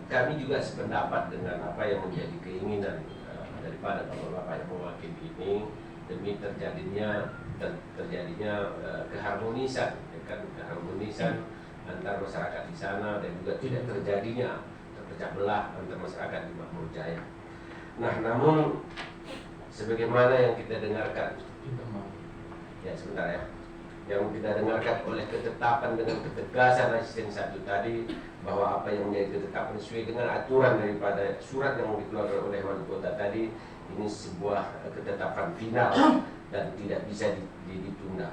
Kami juga sependapat dengan apa yang menjadi keinginan daripada bapak-bapak yang mewakili ini demi terjadinya keharmonisan, keharmonisan antar masyarakat di sana dan juga tidak terjadinya terpecah belah antar masyarakat di Makmur Jaya. Nah, namun sebagaimana yang kita dengarkan, ya sebentar ya, yang kita dengarkan oleh ketetapan dengan ketegasan asisten 1 tadi bahwa apa yang menjadi ketetapan sesuai dengan aturan daripada surat yang dikeluarkan oleh wali kota tadi, ini sebuah ketetapan final dan tidak bisa ditunda.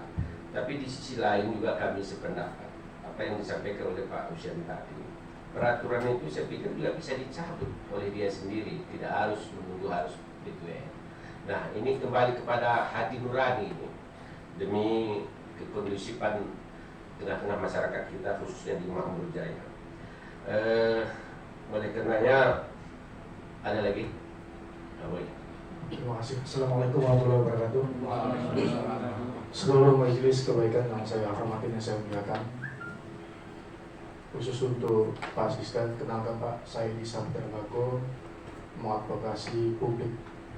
Tapi di sisi lain juga kami sependapat apa yang disampaikan oleh Pak Husain tadi. Peraturan itu saya pikir juga bisa dicabut oleh dia sendiri, tidak harus menunggu harus DPR. Nah, ini kembali kepada hati nurani ini demi kekondusifan tengah-tengah masyarakat kita khususnya di Makmur Jaya. Oleh karenanya ada lagi. Terima kasih. Assalamualaikum warahmatullahi wabarakatuh. Seluruh majelis kebaikan yang saya hormati dan saya muliakan, khusus untuk Pak Asisten, kenalkan Pak, saya di Sampir Bago mengadvokasi publik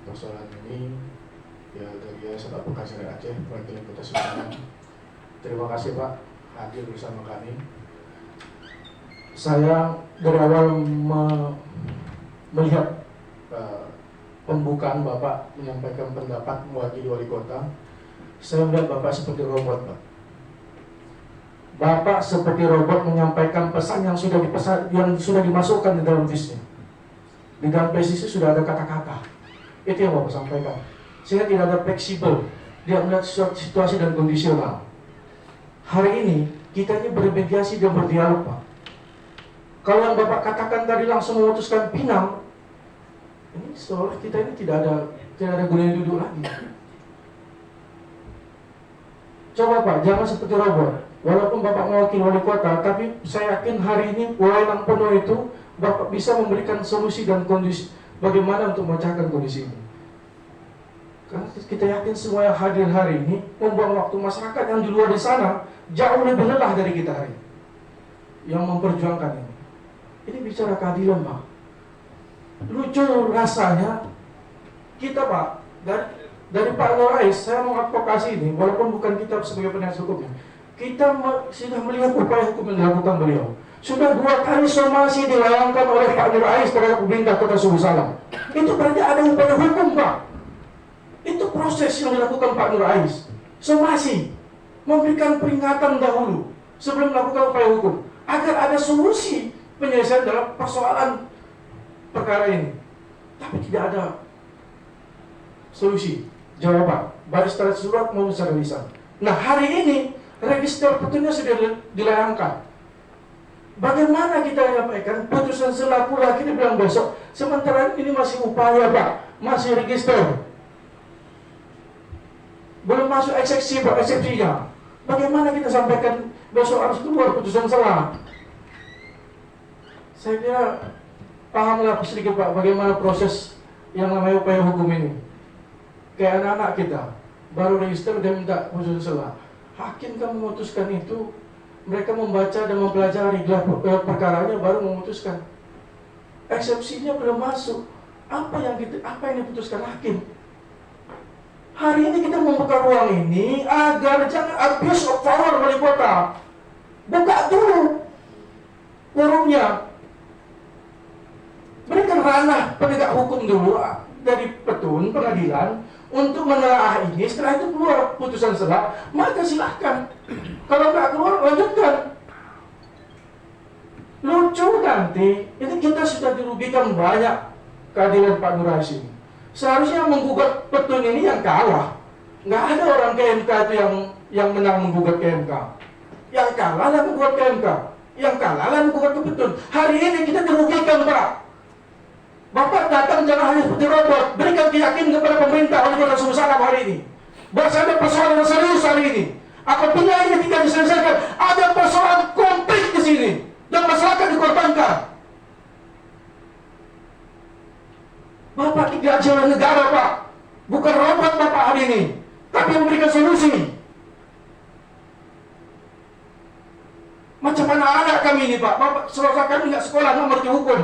persoalan ini ya dari Yayasan Advokasi Rakyat Aceh Perwakilan Kota Sumatera. Terima kasih Pak hadir bersama kami. Saya dari awal melihat pembukaan Bapak menyampaikan pendapat mewakili wali kota, saya melihat Bapak seperti robot, Pak. Bapak seperti robot menyampaikan pesan yang sudah dimasukkan di dalam visnya. Di dalam presisi sudah ada kata-kata. Itu yang Bapak sampaikan. Sehingga tidak ada fleksibel. Dia melihat situasi dan kondisional. Hari ini kita ini bermediasi dan berdialog, Pak. Kalau yang Bapak katakan tadi langsung memutuskan pinang, ini seolah kita ini tidak ada gunanya duduk lagi. Coba Pak, jangan seperti robot. Walaupun Bapak mewakili wali kota, tapi saya yakin hari ini wewenang penuh itu Bapak bisa memberikan solusi dan kondisi bagaimana untuk memecahkan kondisi ini. Karena kita yakin semua yang hadir hari ini membuang waktu masyarakat yang di luar di sana jauh lebih lelah dari kita hari ini yang memperjuangkan ini. Ini bicara keadilan, Pak. Lucu rasanya kita, Pak, dari Pak Nur Ais, saya mengadvokasi ini, walaupun bukan kita sebagai penasihat hukumnya, kita sudah melihat upaya hukum yang dilakukan beliau. Sudah 2 kali somasi dilayangkan oleh Pak Nur Ais terhadap pemerintah Kota Subuh Salam. Itu berarti ada upaya hukum, Pak. Itu proses yang dilakukan Pak Nur Ais. Somasi, memberikan peringatan dahulu sebelum melakukan upaya hukum, agar ada solusi penyelesaian dalam persoalan perkara ini. Tapi tidak ada solusi, jawaban, baik secara surat maupun secara lisan. Nah, hari ini register petunnya sudah dilayangkan. Bagaimana kita menyampaikan putusan selaku lagi dibilang besok, sementara ini masih upaya, Pak, masih register, belum masuk eksepsi, Pak, eksepsinya. Bagaimana kita sampaikan besok harus keluar putusan selah? Saya kira pahamlah sedikit, Pak, bagaimana proses yang namanya upaya hukum ini. Kayak anak-anak kita baru register dan minta putusan selah. Hakim kan memutuskan itu, mereka membaca dan mempelajari perkaranya baru memutuskan. Eksepsinya belum masuk. Apa yang diputuskan hakim? Hari ini kita membuka ruang ini agar jangan abuse of power wali kota. Buka dulu forumnya. Berikan ranah penegak hukum dulu dari petun pengadilan untuk menelaah ini. Setelah itu keluar putusan selah, maka silahkan. Kalau nggak keluar, lanjutkan. Lucu nanti, ini kita sudah dirugikan banyak keadilan Pak Nur Ais ini. Seharusnya menggugat petun ini yang kalah. Nggak ada orang ke MK itu yang menang menggugat ke MK. Yang kalah lah menggugat ke MK. Yang kalah lah menggugat ke petun. Hari ini kita dirugikan, Pak. Bapak datang jangan hanya seperti robot. Berikan keyakinan kepada pemerintah oleh Kota Subuh Salam hari ini. Bahwa ada persoalan yang serius hari ini. Apabila ini tidak diselesaikan, ada persoalan konflik di sini dan masyarakat dikorbankan. Bapak tidak jalan negara, Pak. Bukan robot Bapak hari ini, tapi memberikan solusi. Macam mana anak kami kami ini Pak, Bapak saudara kami nggak sekolah, nggak mengerti hukum.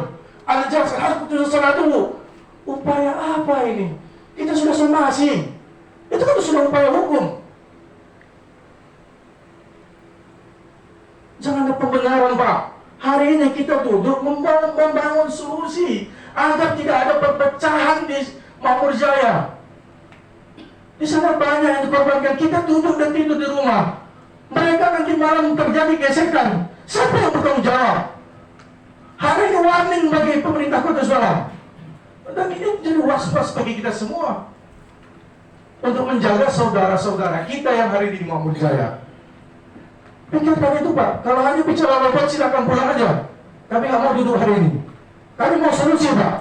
Anda jelaskan harus putusan sana dulu. Upaya apa ini? Kita sudah somasi. Itu kan sudah upaya hukum. Jangan ada pembenaran Pak. Hari ini kita duduk membangun solusi agar tidak ada perpecahan di Makmur Jaya. Di sana banyak yang dikorbankan. Kita duduk dan tidur di rumah. Mereka nanti malam terjadi gesekan. Siapa yang bertanggung jawab? Hari ini warning bagi pemerintah Kota Semarang. Dan ini jadi was-was bagi kita semua. Untuk menjaga saudara-saudara kita yang hari ini di Makmur Jaya. Pikirkan itu Pak. Kalau hanya bicara lebat silakan pulang aja. Kami nggak mau duduk hari ini. Kami mau solusi Pak.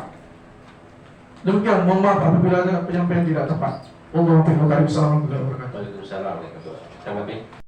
Demikian, mohon maaf apabila ada penyampaian tidak tepat. Assalamualaikum warahmatullahi wabarakatuh. Waalaikumsalam warahmatullahi wabarakatuh. Tanggapi.